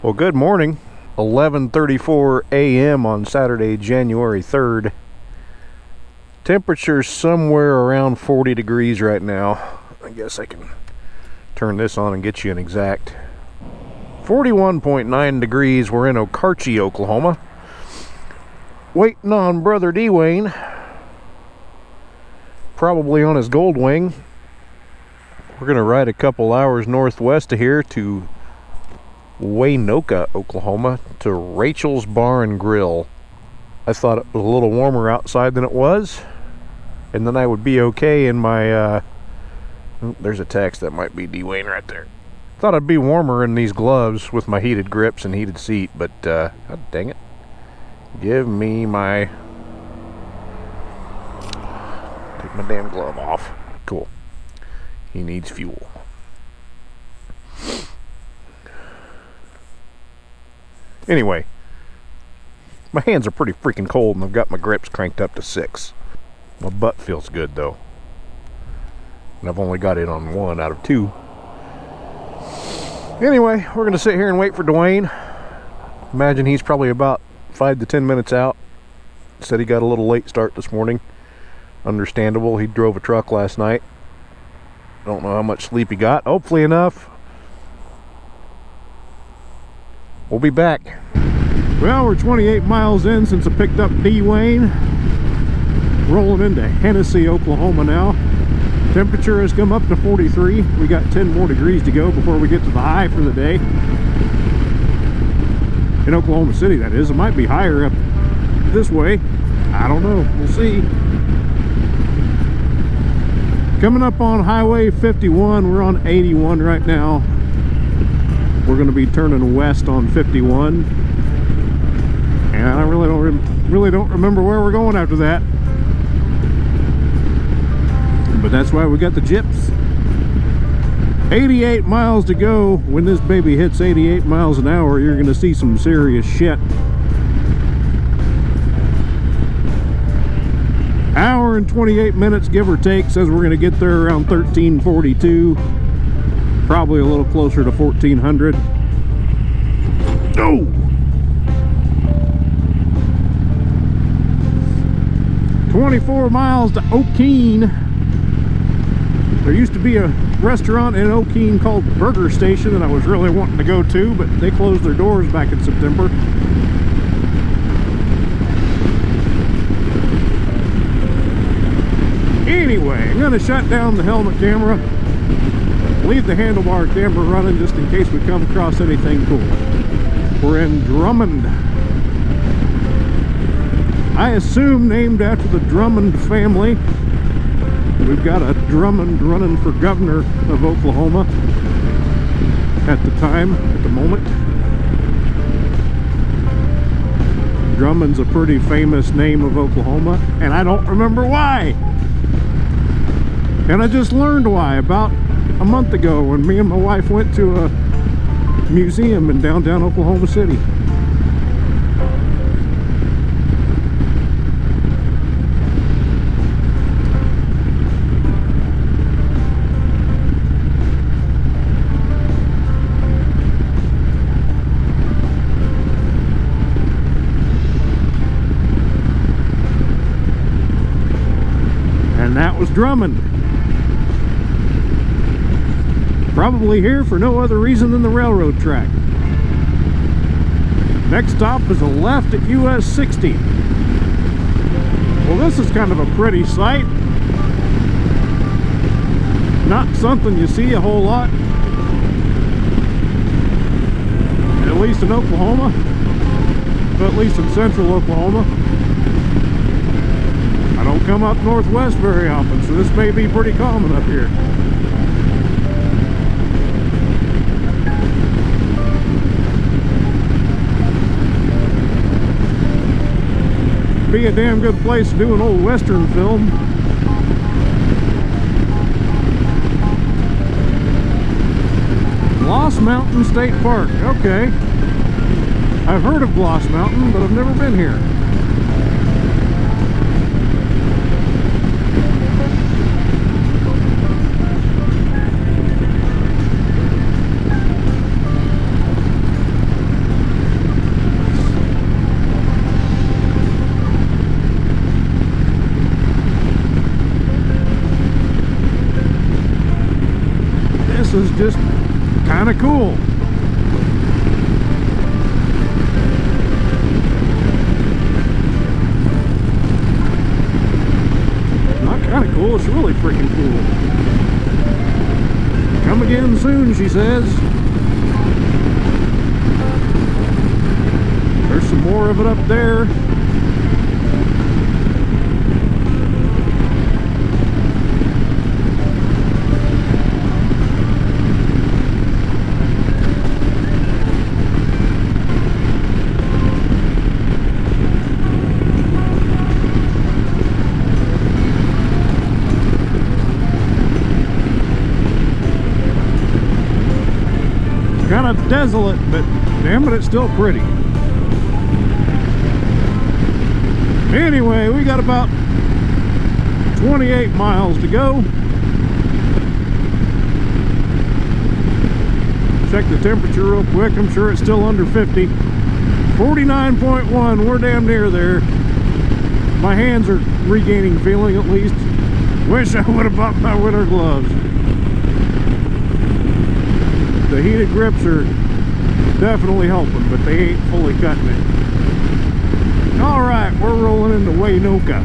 Well, good morning. 11:34 a.m. on Saturday, January 3rd. Temperature's somewhere around 40 degrees right now. I guess I can turn this on and get you an exact 41.9 degrees. We're in Okarche, Oklahoma. Waiting on Brother Dwayne. Probably on his gold wing. We're going to ride a couple hours northwest of here to Waynoka, Oklahoma, to Rachel's Bar and Grill. I thought it was a little warmer outside than it was, and then I would be okay in my there's a text. That might be Dwayne right there. Thought I'd be warmer in these gloves with my heated grips and heated seat, but God dang it. Give me my... Take my damn glove off. Cool. He needs fuel. Anyway, my hands are pretty freaking cold and I've got my grips cranked up to 6. My butt feels good though. And I've only got it on 1 out of 2. Anyway, we're going to sit here and wait for Dwayne. Imagine he's probably about 5 to 10 minutes out. Said he got a little late start this morning. Understandable. He drove a truck last night. Don't know how much sleep he got. Hopefully enough. We'll be back. Well, we're 28 miles in since I picked up Dwayne. Rolling into Hennessy, Oklahoma now. Temperature has come up to 43. We got 10 more degrees to go before we get to the high for the day. In Oklahoma City, that is. It might be higher up this way. I don't know. We'll see. Coming up on Highway 51, we're on 81 right now. We're going to be turning west on 51, and I really don't remember where we're going after that. But that's why we got the gyps. 88 miles to go. When this baby hits 88 miles an hour, you're going to see some serious shit. Hour and 28 minutes, give or take. Says we're going to get there around 1342. Probably a little closer to 1400. Oh! 24 miles to Okeen. There used to be a restaurant in Okeen called Burger Station that I was really wanting to go to, but they closed their doors back in September. Anyway, I'm going to shut down the helmet camera. Leave the handlebar camera running just in case we come across anything cool. We're in Drummond. I assume named after the Drummond family. We've got a Drummond running for governor of Oklahoma at the moment. Drummond's a pretty famous name of Oklahoma, and I don't remember why. And I just learned why about a month ago when me and my wife went to a museum in downtown Oklahoma City. And that was Drummond. Probably here for no other reason than the railroad track. Next stop is a left at US 60. Well, this is kind of a pretty sight. Not something you see a whole lot. At least in Oklahoma. But at least in central Oklahoma. I don't come up northwest very often, so this may be pretty common up here. Be a damn good place to do an old western film. Gloss Mountain State Park. Okay. I've heard of Gloss Mountain, but I've never been here. is just kind of cool. Not kind of cool, it's really freaking cool. Come again soon, she says. There's some more of it up there. Kind of desolate, but damn it, it's still pretty. Anyway, we got about 28 miles to go. Check the temperature real quick. I'm sure it's still under 50. 49.1. We're damn near there. My hands are regaining feeling at least. Wish I would have bought my winter gloves. The heated grips are definitely helping, but they ain't fully cutting it. Alright, we're rolling into Waynoka.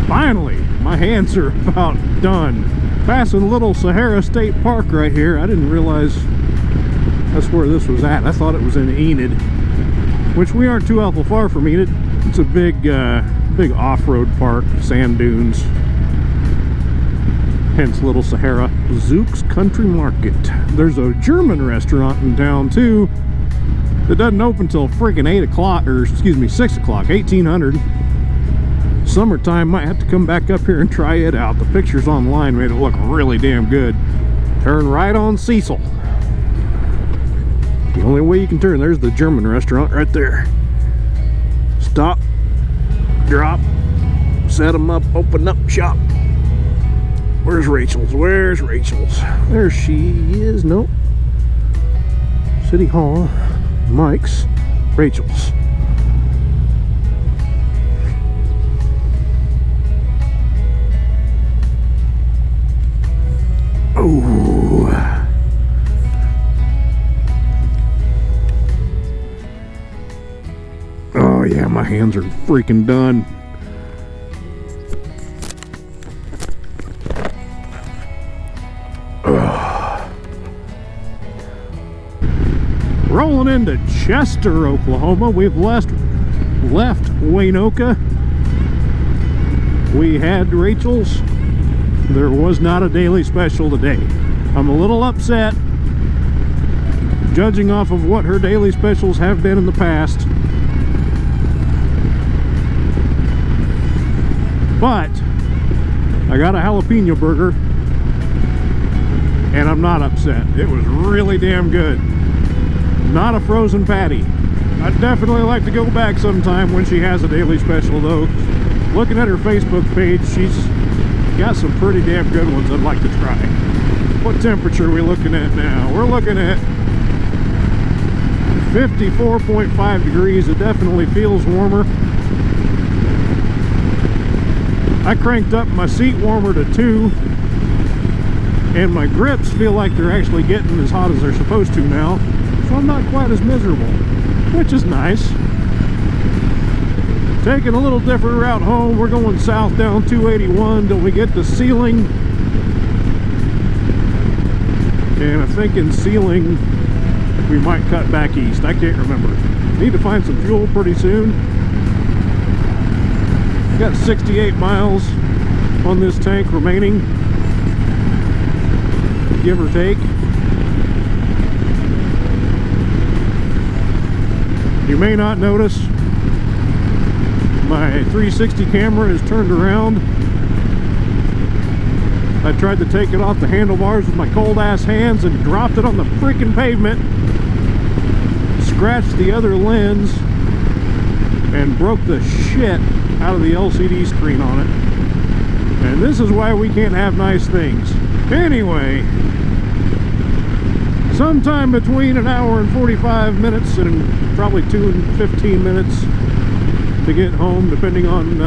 Finally, my hands are about done. Passing Little Sahara State Park right here. I didn't realize that's where this was at. I thought it was in Enid, which we aren't too awful far from Enid. It's a big off-road park, sand dunes. Hence Little Sahara. Zook's Country Market. There's a German restaurant in town too that doesn't open till freaking 8 o'clock, or excuse me, 6 o'clock, 1800. Summertime, might have to come back up here and try it out. The pictures online made it look really damn good. Turn right on Cecil. The only way you can turn. There's the German restaurant right there. Stop, drop, set them up, open up shop. Where's Rachel's? Where's Rachel's? There she is. Nope. City Hall, Mike's, Rachel's. Oh. Oh yeah, my hands are freaking done. Rolling into Chester, Oklahoma. We've left Waynoka. We had Rachel's. There was not a daily special today. I'm a little upset, judging off of what her daily specials have been in the past. But I got a jalapeno burger, and I'm not upset. It was really damn good. Not a frozen patty. I'd definitely like to go back sometime when she has a daily special though. Looking at her Facebook page, she's got some pretty damn good ones I'd like to try. What temperature are we looking at now? We're looking at 54.5 degrees. It definitely feels warmer. I cranked up my seat warmer to 2, and my grips feel like they're actually getting as hot as they're supposed to now. So I'm not quite as miserable, which is nice. Taking a little different route home. We're going south down 281 till we get to Sealing. And I think in Sealing we might cut back east. I can't remember. Need to find some fuel pretty soon. Got 68 miles on this tank remaining, give or take. You may not notice my 360 camera is turned around. I tried to take it off the handlebars with my cold ass hands and dropped it on the freaking pavement, scratched the other lens, and broke the shit out of the LCD screen on it. And this is why we can't have nice things. Anyway, sometime between an hour and 45 minutes and probably 2 and 15 minutes to get home, depending on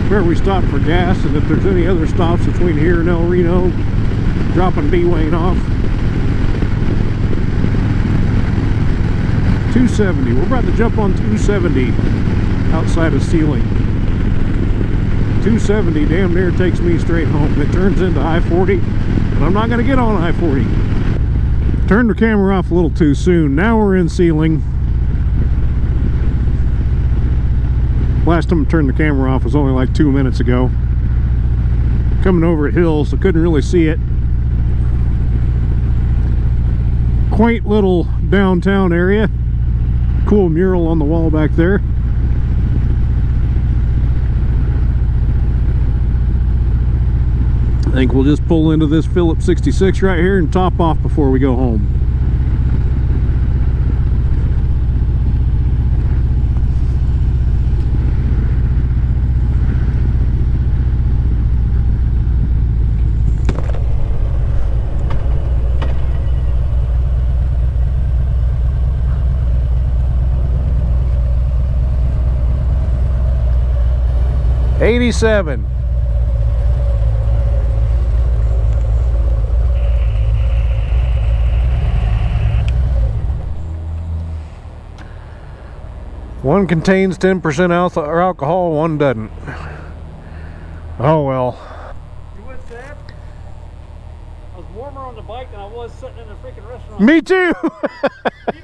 where we stop for gas and if there's any other stops between here and El Reno. Dropping D-Wayne off. 270. We're about to jump on 270 outside of Sealing. 270 damn near takes me straight home. It turns into I-40, but I'm not going to get on I-40. Turned the camera off a little too soon. Now we're in Sealing. Last time I turned the camera off was only like 2 minutes ago. Coming over a hill, so couldn't really see it. Quaint little downtown area. Cool mural on the wall back there. I think we'll just pull into this Phillips 66 right here and top off before we go home. '87. One contains 10% alcohol, one doesn't. Oh well. You would, Sam? I was warmer on the bike than I was sitting in a freaking restaurant. Me too! You